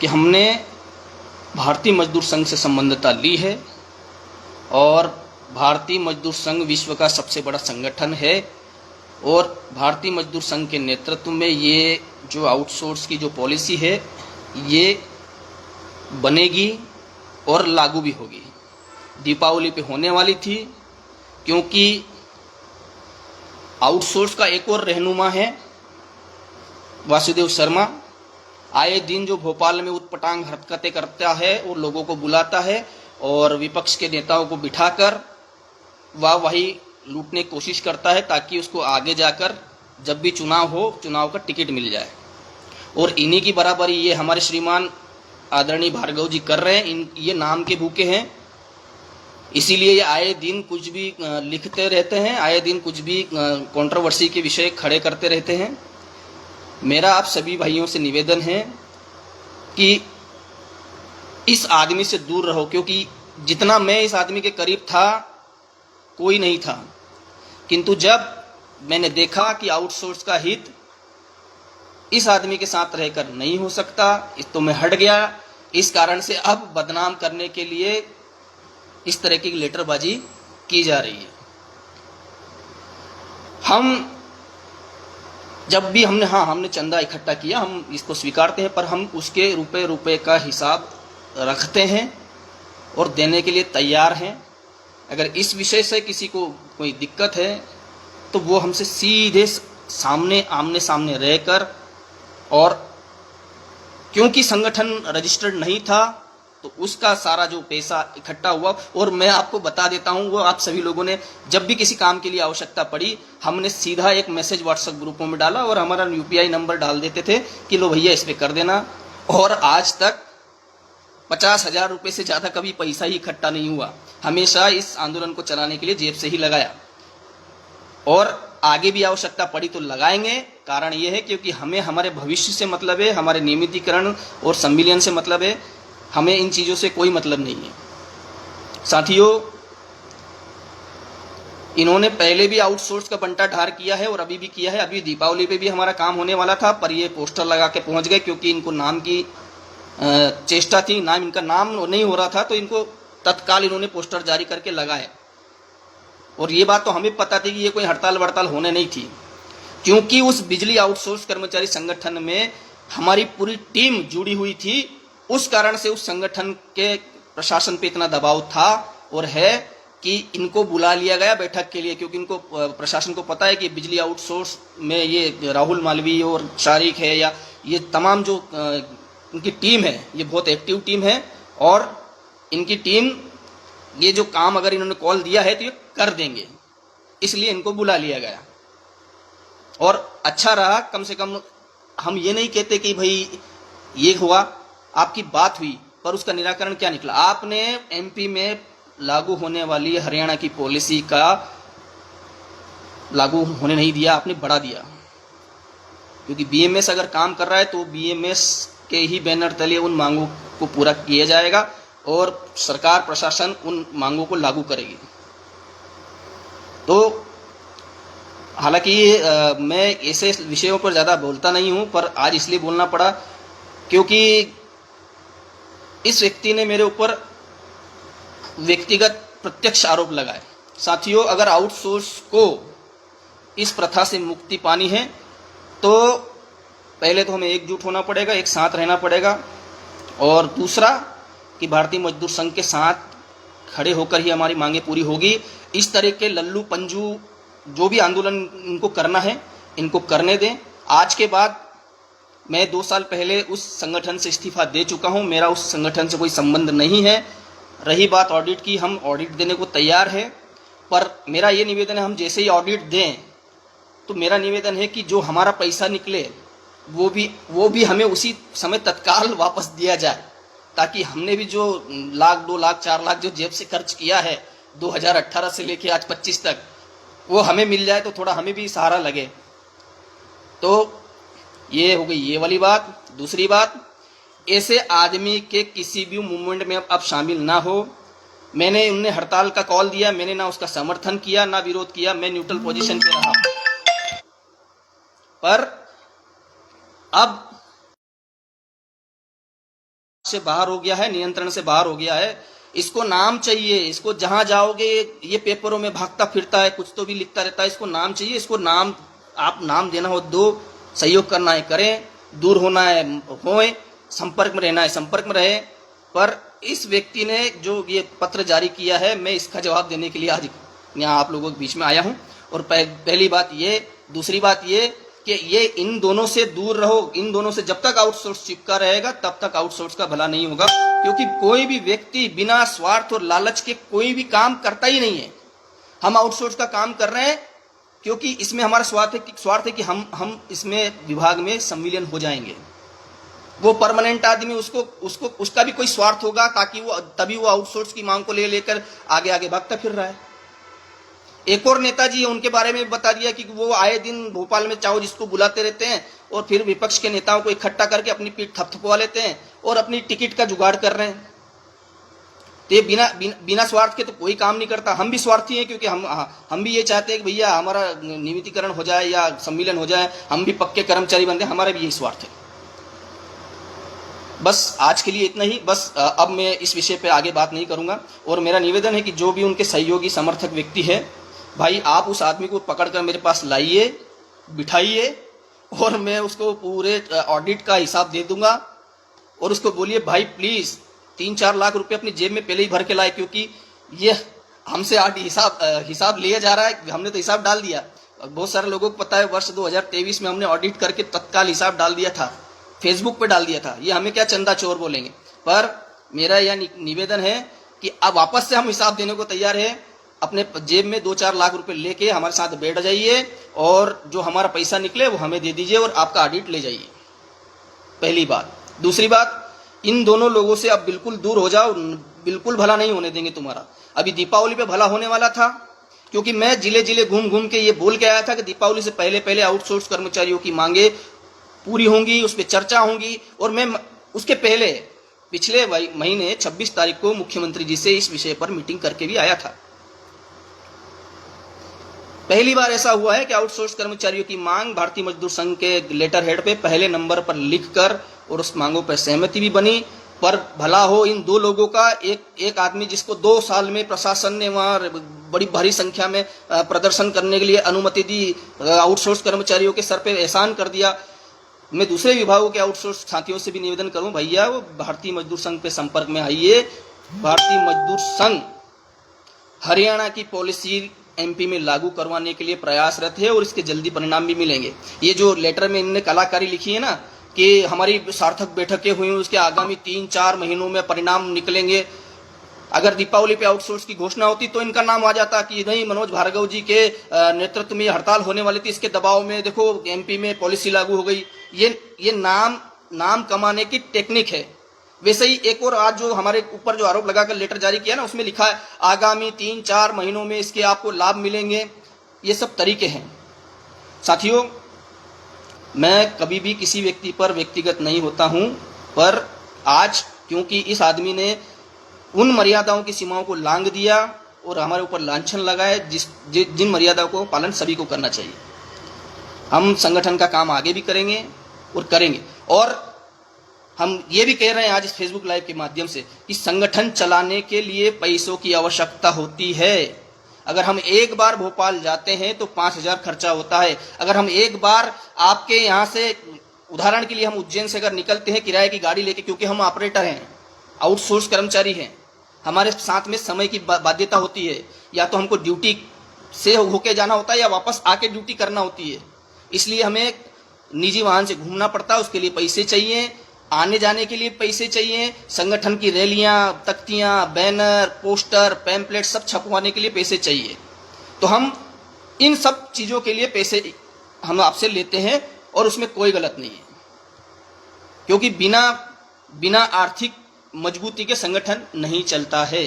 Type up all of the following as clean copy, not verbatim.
कि हमने भारतीय मजदूर संघ से संबद्धता ली है और भारतीय मजदूर संघ विश्व का सबसे बड़ा संगठन है और भारतीय मजदूर संघ के नेतृत्व में ये जो आउटसोर्स की जो पॉलिसी है ये बनेगी और लागू भी होगी। दीपावली पे होने वाली थी, क्योंकि आउटसोर्स का एक और रहनुमा है वासुदेव शर्मा। आए दिन जो भोपाल में उटपटांग हरकतें करता है और लोगों को बुलाता है और विपक्ष के नेताओं को बिठाकर वही लूटने की कोशिश करता है ताकि उसको आगे जाकर जब भी चुनाव हो चुनाव का टिकट मिल जाए। और इन्हीं की बराबरी ये हमारे श्रीमान आदरणीय भार्गव जी कर रहे हैं। ये नाम के भूखे हैं, इसीलिए ये आए दिन कुछ भी लिखते रहते हैं, आए दिन कुछ भी कंट्रोवर्सी के विषय खड़े करते रहते हैं। मेरा आप सभी भाइयों से निवेदन है कि इस आदमी से दूर रहो, क्योंकि जितना मैं इस आदमी के करीब था कोई नहीं था, किंतु जब मैंने देखा कि आउटसोर्स का हित इस आदमी के साथ रहकर नहीं हो सकता, इस तो मैं हट गया। इस कारण से अब बदनाम करने के लिए इस तरह की लेटरबाजी की जा रही है। हम जब भी हमने चंदा इकट्ठा किया, हम इसको स्वीकारते हैं, पर हम उसके रुपए का हिसाब रखते हैं और देने के लिए तैयार हैं। अगर इस विषय से किसी को कोई दिक्कत है तो वो हमसे सीधे आमने सामने रहकर, और क्योंकि संगठन रजिस्टर्ड नहीं था तो उसका सारा जो पैसा इकट्ठा हुआ, और मैं आपको बता देता हूं, वो आप सभी लोगों ने जब भी किसी काम के लिए आवश्यकता पड़ी, हमने सीधा एक मैसेज व्हाट्सएप ग्रुपों में डाला और हमारा यूपीआई नंबर डाल देते थे कि लो भैया इस पे कर देना। और आज तक 50,000 रुपये से ज़्यादा कभी पैसा ही इकट्ठा नहीं हुआ। हमेशा इस आंदोलन को चलाने के लिए जेब से ही लगाया और आगे भी आवश्यकता पड़ी तो लगाएंगे। कारण यह है क्योंकि हमें हमारे भविष्य से मतलब है, हमारे नियमितीकरण और संविलियन से मतलब है, हमें इन चीज़ों से कोई मतलब नहीं है। साथियों, इन्होंने पहले भी आउटसोर्स का बंटाढार किया है और अभी भी किया है। अभी दीपावली पे भी हमारा काम होने वाला था, पर ये पोस्टर लगा के पहुंच गए, क्योंकि इनको नाम की चेष्टा थी, इनका नाम नहीं हो रहा था, तो इनको तत्काल इन्होंने पोस्टर जारी करके लगाए। और ये बात तो हमें पता थी कि ये कोई हड़ताल वड़ताल होने नहीं थी, क्योंकि उस बिजली आउटसोर्स कर्मचारी संगठन में हमारी पूरी टीम जुड़ी हुई थी। उस कारण से उस संगठन के प्रशासन पे इतना दबाव था और है कि इनको बुला लिया गया बैठक के लिए, क्योंकि इनको प्रशासन को पता है कि बिजली आउटसोर्स में ये राहुल मालवीय और शारिक है, या ये तमाम जो इनकी टीम है, ये बहुत एक्टिव टीम है और इनकी टीम ये जो काम अगर इन्होंने कॉल दिया है तो ये कर देंगे, इसलिए इनको बुला लिया गया। और अच्छा रहा, कम से कम हम ये नहीं कहते कि भाई ये हुआ, आपकी बात हुई, पर उसका निराकरण क्या निकला? आपने एमपी में लागू होने वाली हरियाणा की पॉलिसी का लागू होने नहीं दिया, आपने बढ़ा दिया। क्योंकि बीएमएस अगर काम कर रहा है तो बीएमएस के ही बैनर तले उन मांगों को पूरा किया जाएगा और सरकार प्रशासन उन मांगों को लागू करेगी। तो हालांकि मैं ऐसे विषयों पर ज़्यादा बोलता नहीं हूं, पर आज इसलिए बोलना पड़ा क्योंकि इस व्यक्ति ने मेरे ऊपर व्यक्तिगत प्रत्यक्ष आरोप लगाए। साथियों, अगर आउटसोर्स को इस प्रथा से मुक्ति पानी है तो पहले तो हमें एकजुट होना पड़ेगा, एक साथ रहना पड़ेगा, और दूसरा कि भारतीय मजदूर संघ के साथ खड़े होकर ही हमारी मांगे पूरी होगी। इस तरह के लल्लू पंजू जो भी आंदोलन इनको करना है, इनको करने दें। आज के बाद मैं 2 साल पहले उस संगठन से इस्तीफा दे चुका हूं, मेरा उस संगठन से कोई संबंध नहीं है। रही बात ऑडिट की, हम ऑडिट देने को तैयार है, पर मेरा ये निवेदन है, हम जैसे ही ऑडिट दें तो मेरा निवेदन है कि जो हमारा पैसा निकले वो भी हमें उसी समय तत्काल वापस दिया जाए, ताकि हमने भी जो लाख 2 लाख 4 लाख जो जेब से खर्च किया है 2018 से लेके आज 25 तक, वो हमें मिल जाए तो थोड़ा हमें भी सहारा लगे। तो ये हो गई ये वाली बात। दूसरी बात, ऐसे आदमी के किसी भी मूवमेंट में अब शामिल ना हो। मैंने उन्हें हड़ताल का कॉल दिया, मैंने ना उसका समर्थन किया ना विरोध किया, मैं न्यूट्रल पोजीशन पे रहा। पर अब से बाहर हो गया है, नियंत्रण से बाहर हो गया है। इसको नाम चाहिए, इसको जहां जाओगे ये पेपरों में भागता फिरता है, कुछ तो भी लिखता रहता है। इसको नाम चाहिए, इसको नाम, आप नाम देना हो दो, सहयोग करना है करें, दूर होना है होए, संपर्क में रहना है संपर्क में रहे। पर इस व्यक्ति ने जो ये पत्र जारी किया है, मैं इसका जवाब देने के लिए आज यहाँ आप लोगों के बीच में आया हूँ। और पहली बात ये, दूसरी बात ये कि ये इन दोनों से दूर रहो। इन दोनों से जब तक आउटसोर्स चिपका रहेगा तब तक आउटसोर्स का भला नहीं होगा, क्योंकि कोई भी व्यक्ति बिना स्वार्थ और लालच के कोई भी काम करता ही नहीं है। हम आउटसोर्स का काम कर रहे हैं क्योंकि इसमें हमारा स्वार्थ है कि हम इसमें विभाग में संविलियन हो जाएंगे। वो परमानेंट आदमी, उसका भी कोई स्वार्थ होगा, ताकि तभी वो आउटसोर्स की मांग को लेकर आगे आगे भागता फिर रहा है। एक और नेताजी है, उनके बारे में बता दिया कि वो आए दिन भोपाल में चाहो जिसको बुलाते रहते हैं और फिर विपक्ष के नेताओं को इकट्ठा करके अपनी पीठ थपथपवा लेते हैं और अपनी टिकट का जुगाड़ कर रहे हैं। तो ये बिना स्वार्थ के तो कोई काम नहीं करता। हम भी स्वार्थी हैं, क्योंकि हम भी ये चाहते हैं कि भैया हमारा नियमितीकरण हो जाए या सम्मिलन हो जाए, हम भी पक्के कर्मचारी बन जाए, हमारा भी यही स्वार्थ है। बस आज के लिए इतना ही। बस अब मैं इस विषय पे आगे बात नहीं करूंगा। और मेरा निवेदन है कि जो भी उनके सहयोगी समर्थक व्यक्ति है, भाई आप उस आदमी को पकड़कर मेरे पास लाइए, बिठाइए और मैं उसको पूरे ऑडिट का हिसाब दे दूंगा। और उसको बोलिए भाई प्लीज 3-4 लाख रुपए अपनी जेब में पहले ही भर के लाए, क्योंकि ये हमसे हिसाब लिया जा रहा है। हमने तो हिसाब डाल दिया। बहुत सारे लोगों को पता है, वर्ष 2023 में हमने ऑडिट करके तत्काल हिसाब डाल दिया था, फेसबुक पे डाल दिया था। ये हमें क्या चंदा चोर बोलेंगे। पर मेरा यह निवेदन है कि अब वापस से हम हिसाब देने को तैयार है। अपने जेब में 2-4 लाख रुपए लेके हमारे साथ बैठ जाइए और जो हमारा पैसा निकले वो हमें दे दीजिए और आपका ऑडिट ले जाइए। पहली बात। दूसरी बात, इन दोनों लोगों से अब बिल्कुल दूर हो जाओ, बिल्कुल भला नहीं होने देंगे तुम्हारा। अभी दीपावली पे भला होने वाला था, क्योंकि मैं जिले जिले घूम घूम के ये बोल के आया था कि दीपावली से पहले पहले आउटसोर्स कर्मचारियों की मांगे पूरी होंगी, उस पर चर्चा होंगी। और मैं उसके पहले पिछले महीने 26 तारीख को मुख्यमंत्री जी से इस विषय पर मीटिंग करके भी आया था। पहली बार ऐसा हुआ है कि आउटसोर्स कर्मचारियों की मांग भारतीय मजदूर संघ के लेटर हेड पे पहले नंबर पर लिखकर और उस मांगों पर सहमति भी बनी। पर भला हो इन दो लोगों का। एक आदमी जिसको 2 साल में प्रशासन ने वहां बड़ी भारी संख्या में प्रदर्शन करने के लिए अनुमति दी, आउटसोर्स कर्मचारियों के सर पे एहसान कर दिया। मैं दूसरे विभागों के आउटसोर्स साथियों से भी निवेदन करूं, भैया वो भारतीय मजदूर संघ पे संपर्क में आइए। भारतीय मजदूर संघ हरियाणा की पॉलिसी एमपी में लागू करवाने के लिए प्रयासरत है और इसके जल्दी परिणाम भी मिलेंगे। ये जो लेटर में इन्होंने कलाकारी लिखी है ना कि हमारी सार्थक बैठकें हुई, उसके आगामी 3-4 महीनों में परिणाम निकलेंगे। अगर दीपावली पे आउटसोर्स की घोषणा होती तो इनका नाम आ जाता कि नहीं, मनोज भार्गव जी के नेतृत्व में हड़ताल होने वाली थी, इसके दबाव में देखो एमपी में पॉलिसी लागू हो गई। ये नाम कमाने की टेक्निक है। वैसे ही एक और आज जो हमारे ऊपर जो आरोप लगाकर लेटर जारी किया ना, उसमें लिखा है आगामी 3-4 महीनों में इसके आपको लाभ मिलेंगे। ये सब तरीके हैं। साथियों, मैं कभी भी किसी व्यक्ति पर व्यक्तिगत नहीं होता हूं, पर आज क्योंकि इस आदमी ने उन मर्यादाओं की सीमाओं को लांघ दिया और हमारे ऊपर लांछन लगाए, जिन मर्यादाओं को पालन सभी को करना चाहिए। हम संगठन का काम आगे भी करेंगे और करेंगे। और हम ये भी कह रहे हैं आज इस फेसबुक लाइव के माध्यम से कि संगठन चलाने के लिए पैसों की आवश्यकता होती है। अगर हम एक बार भोपाल जाते हैं तो 5,000 खर्चा होता है। अगर हम एक बार आपके यहाँ से, उदाहरण के लिए हम उज्जैन से अगर निकलते हैं किराए की गाड़ी लेके, क्योंकि हम ऑपरेटर हैं, आउटसोर्स कर्मचारी हैं, हमारे साथ में समय की बाध्यता होती है। या तो हमको ड्यूटी से होके जाना होता है या वापस आके ड्यूटी करना होती है। इसलिए हमें निजी वाहन से घूमना पड़ता है, उसके लिए पैसे चाहिए, आने जाने के लिए पैसे चाहिए, संगठन की रैलियां, तख्तियां, बैनर, पोस्टर, पैम्पलेट सब छपवाने के लिए पैसे चाहिए। तो हम इन सब चीजों के लिए पैसे हम आपसे लेते हैं और उसमें कोई गलत नहीं है, क्योंकि बिना आर्थिक मजबूती के संगठन नहीं चलता है।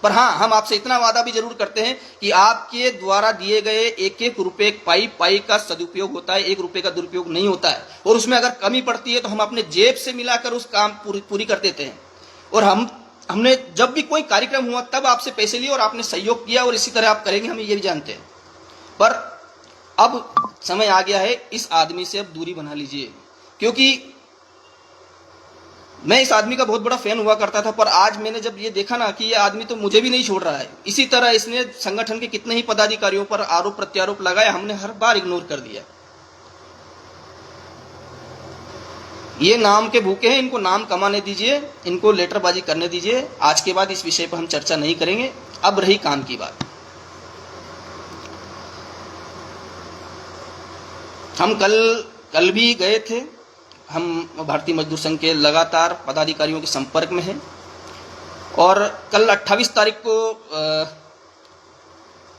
पर हाँ, हम आपसे इतना वादा भी जरूर करते हैं कि आपके द्वारा दिए गए एक रुपए पाई का सदुपयोग होता है, 1 रुपए का दुरुपयोग नहीं होता है। और उसमें अगर कमी पड़ती है तो हम अपने जेब से मिलाकर उस काम पूरी कर देते हैं। और हमने जब भी कोई कार्यक्रम हुआ तब आपसे पैसे लिए और आपने सहयोग किया, और इसी तरह आप करेंगे, हम ये भी जानते हैं। पर अब समय आ गया है, इस आदमी से अब दूरी बना लीजिए, क्योंकि मैं इस आदमी का बहुत बड़ा फैन हुआ करता था, पर आज मैंने जब ये देखा ना कि ये आदमी तो मुझे भी नहीं छोड़ रहा है। इसी तरह इसने संगठन के कितने ही पदाधिकारियों पर आरोप प्रत्यारोप लगाए, हमने हर बार इग्नोर कर दिया। ये नाम के भूखे हैं, इनको नाम कमाने दीजिए, इनको लेटरबाजी करने दीजिए। आज के बाद इस विषय पर हम चर्चा नहीं करेंगे। अब रही काम की बात। हम कल भी गए थे। हम भारतीय मजदूर संघ के लगातार पदाधिकारियों के संपर्क में हैं और कल 28 तारीख को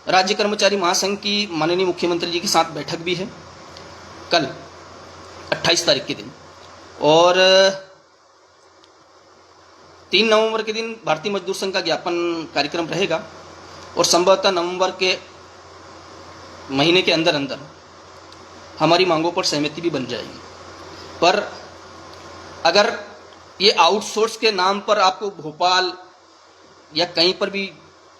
राज्य कर्मचारी महासंघ की माननीय मुख्यमंत्री जी के साथ बैठक भी है, कल 28 तारीख के दिन। और 3 नवंबर के दिन भारतीय मजदूर संघ का ज्ञापन कार्यक्रम रहेगा और संभवतः नवंबर के महीने के अंदर अंदर हमारी मांगों पर सहमति भी बन जाएगी। पर अगर ये आउटसोर्स के नाम पर आपको भोपाल या कहीं पर भी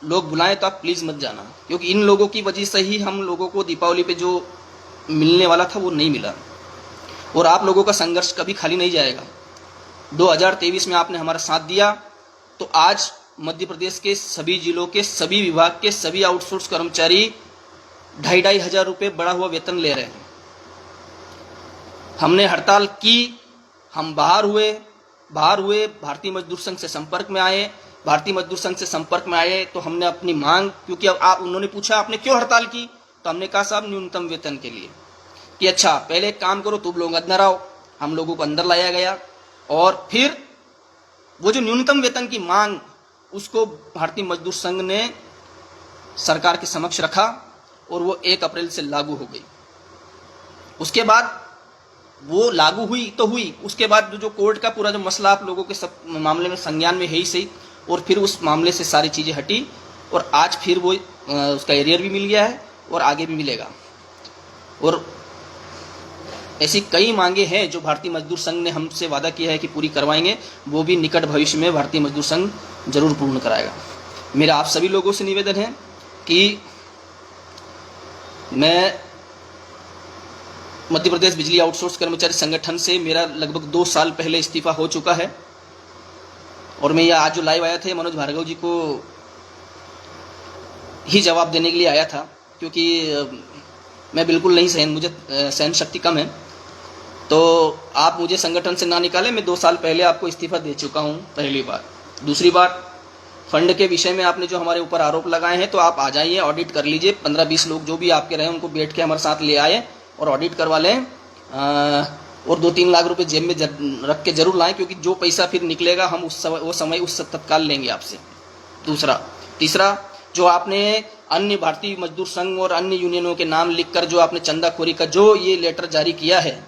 लोग बुलाएं तो आप प्लीज़ मत जाना, क्योंकि इन लोगों की वजह से ही हम लोगों को दीपावली पे जो मिलने वाला था वो नहीं मिला और आप लोगों का संघर्ष कभी खाली नहीं जाएगा। 2023 में आपने हमारा साथ दिया तो आज मध्य प्रदेश के सभी जिलों के सभी विभाग के सभी आउटसोर्स कर्मचारी 2,500 हजार रुपये बढ़ा हुआ वेतन ले रहे हैं। हमने हड़ताल की, हम बाहर हुए, भारतीय मजदूर संघ से संपर्क में आए। भारतीय मजदूर संघ से संपर्क में आए तो हमने अपनी मांग, क्योंकि अब उन्होंने पूछा आपने क्यों हड़ताल की, तो हमने कहा साहब न्यूनतम वेतन के लिए। कि अच्छा पहले एक काम करो, तुम लोग अंदर आओ। हम लोगों को अंदर लाया गया और फिर वो जो न्यूनतम वेतन की मांग उसको भारतीय मजदूर संघ ने सरकार के समक्ष रखा और वो 1 अप्रैल से लागू हो गई। उसके बाद वो लागू हुई तो हुई, उसके बाद जो कोर्ट का पूरा जो मसला आप लोगों के सब मामले में संज्ञान में है ही सही, और फिर उस मामले से सारी चीज़ें हटी और आज फिर वो उसका एरियर भी मिल गया है और आगे भी मिलेगा। और ऐसी कई मांगे हैं जो भारतीय मजदूर संघ ने हमसे वादा किया है कि पूरी करवाएंगे, वो भी निकट भविष्य में भारतीय मजदूर संघ जरूर पूर्ण कराएगा। मेरा आप सभी लोगों से निवेदन है कि मैं मध्य प्रदेश बिजली आउटसोर्स कर्मचारी संगठन से मेरा लगभग 2 साल पहले इस्तीफा हो चुका है और मैं यह आज जो लाइव आया था मनोज भार्गव जी को ही जवाब देने के लिए आया था, क्योंकि मैं बिल्कुल नहीं मुझे सहन शक्ति कम है। तो आप मुझे संगठन से ना निकालें, मैं 2 साल पहले आपको इस्तीफा दे चुका हूं, पहली बार। दूसरी बात, फंड के विषय में आपने जो हमारे ऊपर आरोप लगाए हैं तो आप आ जाइए, ऑडिट कर लीजिए। 15-20 लोग जो भी आपके रहे उनको बैठ के हमारे साथ ले आए और ऑडिट करवा लें और 2-3 लाख रुपए जेब में रख के जरूर लाएं, क्योंकि जो पैसा फिर निकलेगा हम वो समय उस तत्काल लेंगे आपसे। तीसरा, जो आपने अन्य भारतीय मजदूर संघ और अन्य यूनियनों के नाम लिखकर जो आपने चंदाखोरी का जो ये लेटर जारी किया है,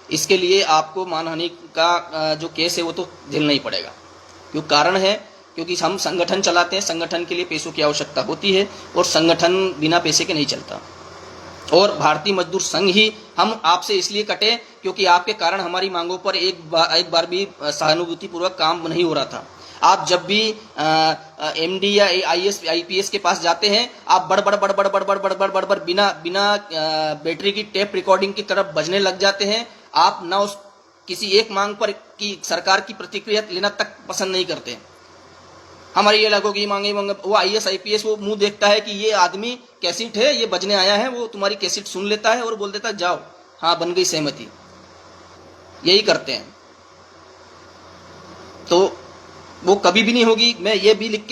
इसके लिए आपको मानहानि का जो केस है वो तो झेलना ही पड़ेगा। क्यों कारण है, क्योंकि हम संगठन चलाते हैं, संगठन के लिए पैसों की आवश्यकता होती है और संगठन बिना पैसे के नहीं चलता। और भारतीय मजदूर संघ ही हम आपसे इसलिए कटे क्योंकि आपके कारण हमारी मांगों पर एक बार भी सहानुभूतिपूर्वक काम नहीं हो रहा था। आप जब भी एमडी या आईएएस आईपीएस के पास जाते हैं, आप बड़ बिना बैटरी की टेप रिकॉर्डिंग की तरफ बजने लग जाते हैं। आप ना उस किसी एक मांग पर की सरकार की प्रतिक्रिया लेना तक पसंद नहीं करते। हमारी ये लगो की मांगे वो आईएएस आईपीएस वो मुंह देखता है कि ये आदमी कैसेट है, ये बजने आया है, वो तुम्हारी कैसेट सुन लेता है और बोल देता है जाओ, हाँ बन गई सहमति। यही करते हैं, तो वो कभी भी नहीं होगी। मैं ये भी लिख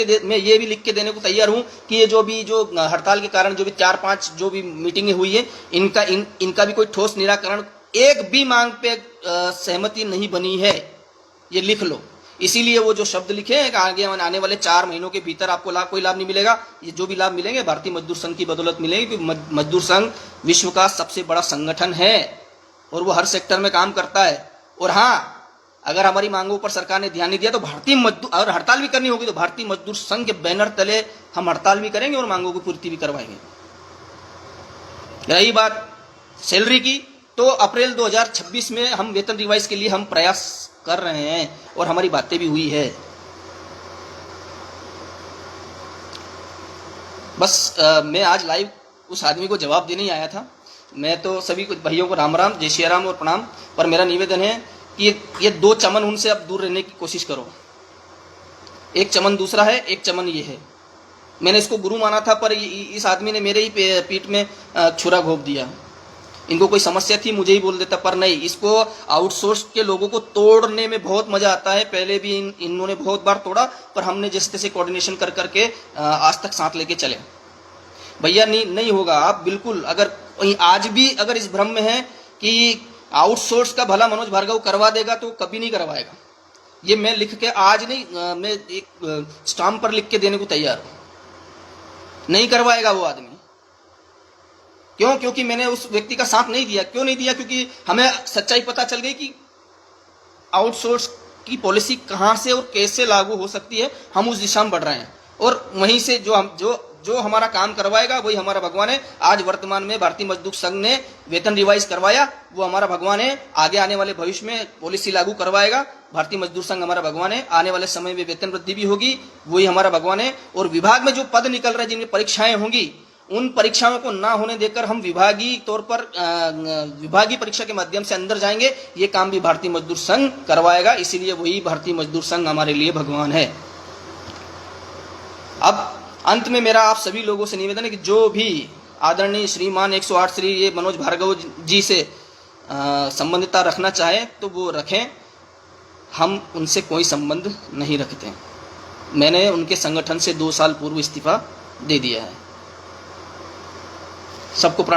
के देने को तैयार हूं कि ये जो हड़ताल के कारण जो भी 4-5 जो भी मीटिंगें हुई है, इनका भी कोई ठोस निराकरण, एक भी मांग पे सहमति नहीं बनी है, ये लिख लो। इसीलिए वो जो शब्द लिखे हैं आगे आने वाले 4 महीनों के भीतर आपको कोई लाभ नहीं मिलेगा। ये जो भी लाभ मिलेंगे भारतीय मजदूर संघ की बदौलत मिलेंगे, क्योंकि मजदूर संघ विश्व का सबसे बड़ा संगठन है और वो हर सेक्टर में काम करता है। और हाँ, अगर हमारी मांगों पर सरकार ने ध्यान नहीं दिया तो भारतीय मजदूर, अगर हड़ताल भी करनी होगी तो भारतीय मजदूर संघ के बैनर तले हम हड़ताल भी करेंगे और मांगों की पूर्ति भी करवाएंगे। रही बात सैलरी की, तो अप्रैल 2026 में हम वेतन रिवाइज के लिए हम प्रयास कर रहे हैं और हमारी बातें भी हुई है। बस मैं आज लाइव उस आदमी को जवाब देने ही आया था। मैं तो सभी भाइयों को राम राम, जय श्री राम और प्रणाम। पर मेरा निवेदन है कि ये दो चमन उनसे अब दूर रहने की कोशिश करो। एक चमन दूसरा है, एक चमन ये है। मैंने इसको गुरु माना था, पर इस आदमी ने मेरे ही पीठ में छुरा घोंप दिया। इनको कोई समस्या थी मुझे ही बोल देता, पर नहीं, इसको आउटसोर्स के लोगों को तोड़ने में बहुत मजा आता है। पहले भी इन्होंने बहुत बार तोड़ा, पर हमने जैसे तैसे कोऑर्डिनेशन कर करके आज तक साथ लेके चले। भैया नहीं होगा। आप बिल्कुल अगर आज भी अगर इस भ्रम में है कि आउटसोर्स का भला मनोज भार्गव करवा देगा, तो कभी नहीं करवाएगा। ये मैं लिख के आज नहीं, मैं एक स्टाम्प पर लिख के देने को तैयार हूं, नहीं करवाएगा वो आदमी। क्यों? क्योंकि मैंने उस व्यक्ति का साथ नहीं दिया। क्यों नहीं दिया? क्योंकि हमें सच्चाई पता चल गई कि आउटसोर्स की पॉलिसी कहां से और कैसे लागू हो सकती है। हम उस दिशा में बढ़ रहे हैं, और वहीं से जो हमारा काम करवाएगा वही हमारा भगवान है। आज वर्तमान में भारतीय मजदूर संघ ने वेतन रिवाइज करवाया, वो हमारा भगवान है। आगे आने वाले भविष्य में पॉलिसी लागू करवाएगा भारतीय मजदूर संघ, हमारा भगवान है। आने वाले समय में वेतन वृद्धि भी होगी, वही हमारा भगवान है। और विभाग में जो पद निकल रहे हैं, जिनमें परीक्षाएं होंगी, उन परीक्षाओं को ना होने देकर हम विभागीय तौर पर विभागीय परीक्षा के माध्यम से अंदर जाएंगे। ये काम भी भारतीय मजदूर संघ करवाएगा, इसीलिए वही भारतीय मजदूर संघ हमारे लिए भगवान है। अब अंत में मेरा आप सभी लोगों से निवेदन है कि जो भी आदरणीय श्रीमान 108 श्री ये मनोज भार्गव जी से संबंधितता रखना चाहे तो वो रखें। हम उनसे कोई संबंध नहीं रखते। मैंने उनके संगठन से 2 साल पूर्व इस्तीफा दे दिया है। सबको